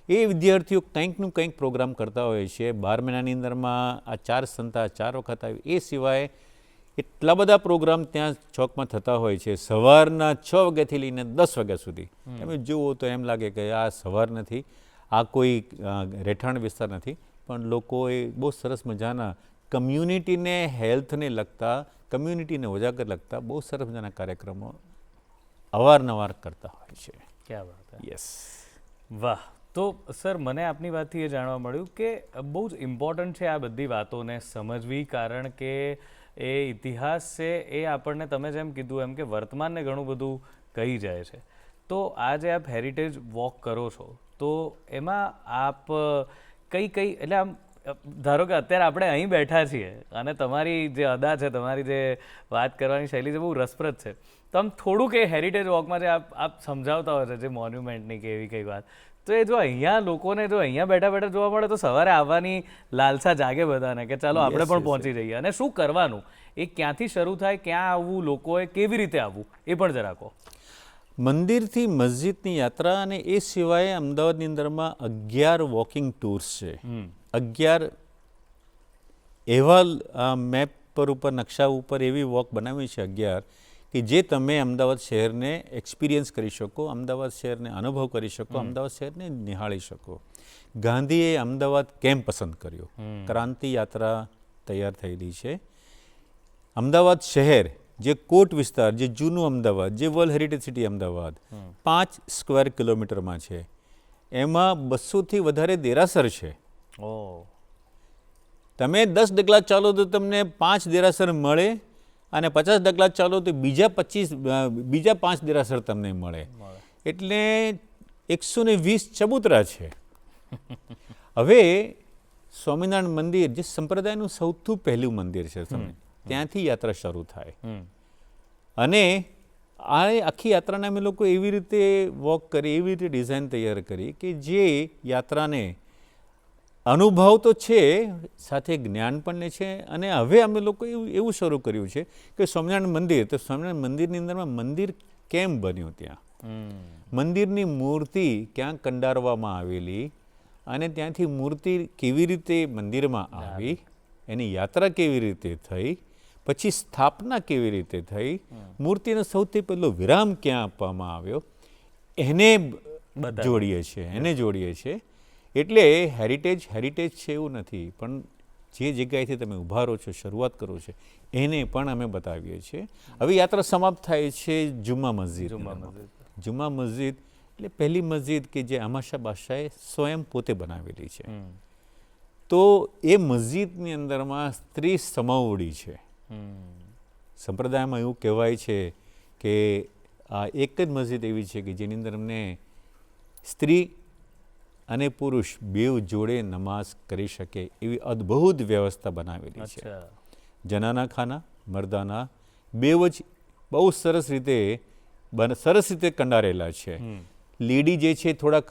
એ વિદ્યાર્થીઓ કંઈકનું કંઈક પ્રોગ્રામ કરતા હોય છે. 12 મહિનાની અંદરમાં આ 4 સંતા 4 વખત આવી. એ સિવાય એટલા બધા પ્રોગ્રામ ત્યાં ચોકમાં થતા હોય છે સવારના 6 વાગ્યાથી લઈને 10 વાગ્યા સુધી. તમે જુઓ તો એમ લાગે કે આ સવાર નથી, આ કોઈ રહેઠાણ વિસ્તાર નથી, પણ લોકોએ બહુ સરસ મજાના કમ્યુનિટીને હેલ્થને લગતા, કમ્યુનિટીને ઉજાગર લગતા બહુ સરસ મજાના કાર્યક્રમો અવારનવાર કરતા હોય છે. ક્યાં વાત. યસ. વાહ. તો સર મને આપની વાતથી એ જાણવા મળ્યું કે બહુ જ ઇમ્પોર્ટન્ટ છે આ બધી વાતોને સમજવી, કારણ કે એ ઇતિહાસ છે એ આપણને તમે જેમ કીધું એમ કે વર્તમાનને ઘણું બધું કહી જાય છે. તો આ જે આપ હેરિટેજ વોક કરો છો તો એમાં આપ કઈ એટલે આમ ધારો કે અત્યારે આપણે અહીં બેઠા છીએ અને તમારી જે અદા છે, તમારી જે વાત કરવાની શૈલી છે બહુ રસપ્રદ છે, તો આમ થોડુંક એ હેરિટેજ વોકમાં જે આપ સમજાવતા હોય છે જે મોન્યુમેન્ટની કે એવી કંઈ વાત, તો એ જો અહીંયા લોકોને જો અહીંયા બેઠા બેઠા જોવા મળે તો સવારે આવવાની લાલસા જાગે બધાને કે ચાલો આપણે પણ પહોંચી જઈએ. અને શું કરવાનું, એ ક્યાંથી શરૂ થાય, ક્યાં આવવું, લોકોએ કેવી રીતે આવવું, એ પણ જરા કહો. મંદિરથી મસ્જિદની યાત્રા અને એ સિવાય અમદાવાદની અંદરમાં 11 વોકિંગ ટૂર્સ છે. 11 એવા મેપ પર ઉપર નકશા ઉપર એવી વોક બનાવી છે 11 કે જે તમે અમદાવાદ શહેરને એક્સપિરિયન્સ કરી શકો, અમદાવાદ શહેરને અનુભવ કરી શકો, અમદાવાદ શહેરને નિહાળી શકો. ગાંધીએ અમદાવાદ કેમ પસંદ કર્યું? ક્રાંતિ યાત્રા તૈયાર થયેલી છે. અમદાવાદ શહેર જે કોટ વિસ્તાર, જે જૂનું અમદાવાદ, જે world heritage city Ahmedabad 5 square કિલોમીટરમાં છે. એમાં 200થી વધારે દેરાસર છે. તમે 10 ડગલા ચાલો તો તમને 5 દેરાસર મળે અને 50 ડગલા ચાલો તો બીજા 5 દેરાસર તમને મળે. એટલે 120 ચબૂતરા છે. હવે સ્વામિનારાયણ મંદિર જે સંપ્રદાયનું સૌથી પહેલું મંદિર છે, ત્યાંથી યાત્રા શરૂ થાય. અને આ આખી યાત્રાને અમે લોકો એવી રીતે વોક કરી, એવી રીતે ડિઝાઇન તૈયાર કરી કે જે યાત્રાને અનુભવ તો છે, સાથે જ્ઞાન પણ છે. અને હવે અમે લોકો એવું શરૂ કર્યું છે કે સ્વામિનારાયણ મંદિર, તો સ્વામિનારાયણ મંદિરની અંદરમાં મંદિર કેમ બન્યું, ત્યાં મંદિરની મૂર્તિ ક્યાં કંડારવામાં આવેલી અને ત્યાંથી મૂર્તિ કેવી રીતે મંદિરમાં આવી, એની યાત્રા કેવી રીતે થઈ, પછી સ્થાપના કેવી રીતે થઈ, મૂર્તિનો સૌથી પહેલો વિરામ ક્યાં આપવામાં આવ્યો, એને જોડીએ છીએ. એટલે હેરિટેજ છે એવું નથી, પણ જે જગ્યાએથી તમે ઊભા રહો છો, શરૂઆત કરો છો, એને પણ અમે બતાવીએ છીએ. હવે યાત્રા સમાપ્ત થાય છે જુમ્મા મસ્જિદ. જુમ્મા મસ્જિદ એટલે પહેલી મસ્જિદ કે જે અહમદશાહ બાદશાહે સ્વયં પોતે બનાવેલી છે. તો એ મસ્જિદની અંદરમાં સ્ત્રી સમાવડી છે. સંપ્રદાયમાં એવું કહેવાય છે કે આ એક જ મસ્જિદ એવી છે કે જેની અંદર અમને સ્ત્રી અને પુરુષ બેઉ જોડે નમાઝ કરી શકે એવી અદ્ભુત વ્યવસ્થા બનાવેલી છે. જનાના ખાના, મર્દાના બેઉ જ બહુ સરસ રીતે કંડારેલા છે. લેડી જે છે થોડાક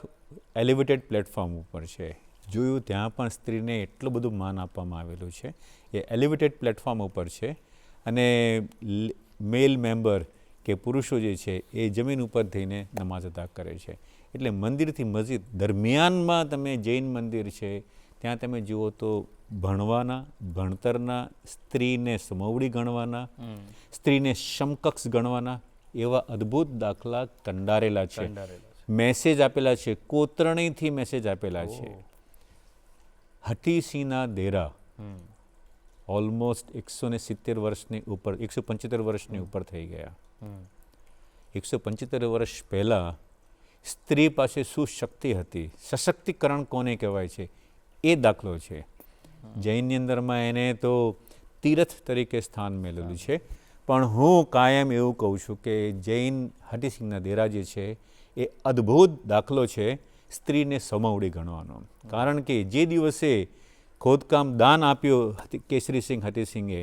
એલિવેટેડ પ્લેટફોર્મ ઉપર છે. જોયું ત્યાં પણ સ્ત્રીને એટલું બધું માન આપવામાં આવેલું છે. એ એલિવેટેડ પ્લેટફોર્મ ઉપર છે અને મેલ મેમ્બર કે પુરુષો જે છે એ જમીન ઉપર થઈને નમાઝ અદા કરે છે. એટલે મંદિરથી મસ્જિદ દરમિયાનમાં તમે જૈન મંદિર છે, ત્યાં તમે જુઓ તો ભણતરના, સ્ત્રીને સમવડી ગણવાના, સ્ત્રીને સમકક્ષ ગણવાના એવા અદ્ભુત દાખલા કંડારેલા છે. મેસેજ આપેલા છે, કોતરણીથી મેસેજ આપેલા છે. હઠીસિંહના દેરા ઓલમોસ્ટ 170 વર્ષની ઉપર, 175 વર્ષની ઉપર થઈ ગયા. 175 વર્ષ પહેલાં સ્ત્રી પાસે શું શક્તિ હતી, સશક્તિકરણ કોને કહેવાય છે એ દાખલો છે. જૈનની અંદરમાં એને તો તીર્થ તરીકે સ્થાન મેળવેલું છે. પણ હું કાયમ એવું કહું છું કે જૈન હઠીસિંહના દેરા જે છે એ અદ્ભુત દાખલો છે સ્ત્રીને સમવડી ગણવાનો. કારણ કે જે દિવસે ખોદકામ દાન આપ્યું કેસરીસિંહ હઠીસિંહે,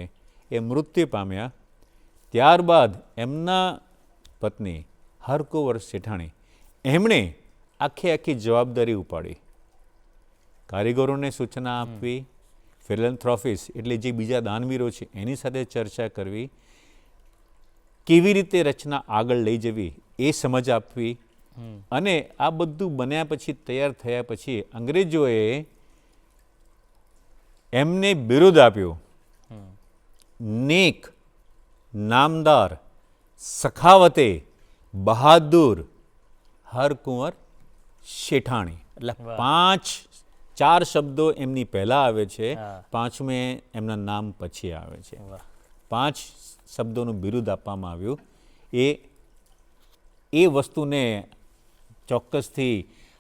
એ મૃત્યુ પામ્યા. ત્યારબાદ એમના પત્ની હરકુંવર શેઠાણી, એમણે આખી જવાબદારી ઉપાડી. કારીગરોને સૂચના આપવી, ફિલેન્થ્રોફિસ એટલે જે બીજા દાનવીરો છે એની સાથે ચર્ચા કરવી, કેવી રીતે રચના આગળ લઈ જવી એ સમજ આપવી. અને આ બધું બન્યા પછી, તૈયાર થયા પછી અંગ્રેજોએ એમને બિરુદ આપ્યું, નેક, નામદાર, સખાવતે, બહાદુર હરકુંવર શેઠાણી. એટલે 4 શબ્દો એમની પહેલા આવે છે, 5મે એમના નામ પછી આવે છે. 5 શબ્દોનું બિરુદ આપવામાં આવ્યું. એ વસ્તુને ચોક્કસથી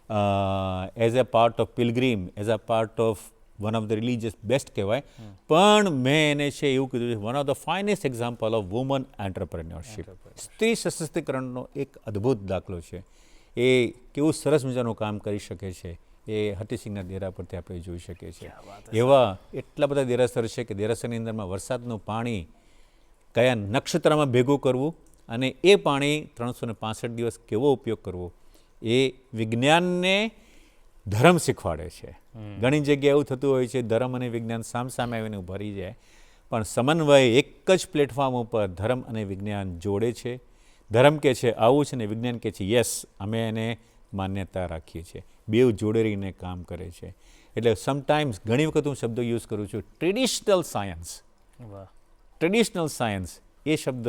as a part of પિલગ્રીમ, as a part of one of the religious best કહેવાય, પણ મેં એને છે એવું કીધું છે one of the finest example of woman entrepreneurship. સ્ત્રી સશક્તિકરણનો એક અદ્ભુત દાખલો છે. એ કેવું સરસ મજાનું કામ કરી શકે છે એ હઠીસિંહના દેરા પરથી આપણે જોઈ શકીએ છીએ. એવા એટલા બધા દેરાસર છે કે દેરાસરની અંદરમાં વરસાદનું પાણી કયા નક્ષત્રમાં ભેગું કરવું અને એ પાણી 365 દિવસ કેવો ઉપયોગ કરવો એ વિજ્ઞાનને ધર્મ શીખવાડે છે. ઘણી જગ્યાએ એવું થતું હોય છે ધર્મ અને વિજ્ઞાન સામસામે આવીને ઉભા રહી જાય, પણ સમન્વય એક જ પ્લેટફોર્મ ઉપર ધર્મ અને વિજ્ઞાન જોડે છે. ધર્મ કે છે આવું છે ને વિજ્ઞાન કે છે યસ અમે એને માન્યતા રાખીએ છીએ. બેઉ જોડે રહીને કામ કરે છે. એટલે સમટાઈમ્સ ઘણી વખત હું શબ્દ યુઝ કરું છું ટ્રેડિશનલ સાયન્સ. વાહ, ટ્રેડિશનલ સાયન્સ એ શબ્દ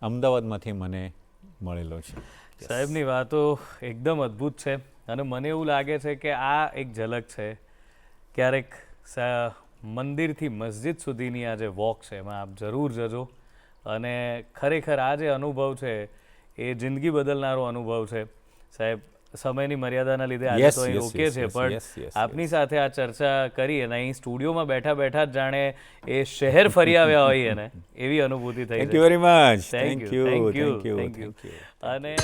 અમદાવાદમાંથી મને મળેલો છે. સાહેબની વાતો એકદમ અદ્ભુત છે અને મને એવું લાગે છે કે આ એક ઝલક છે. ક્યારેક મંદિરથી મસ્જિદ સુધીની આ જે વોક છે એમાં આપ જરૂર જજો અને ખરેખર આ જે અનુભવ છે એ જિંદગી બદલનારો અનુભવ છે. સાહેબ, સમયની મર્યાદાના લીધે આજે તો અહીં રોકે છે, પણ આપની સાથે આ ચર્ચા કરી અને અહીં સ્ટુડિયોમાં બેઠા બેઠા જ જાણે એ શહેર ફરી આવ્યા હોય ને એવી અનુભૂતિ થઈ. Thank you very much. Thank you. અને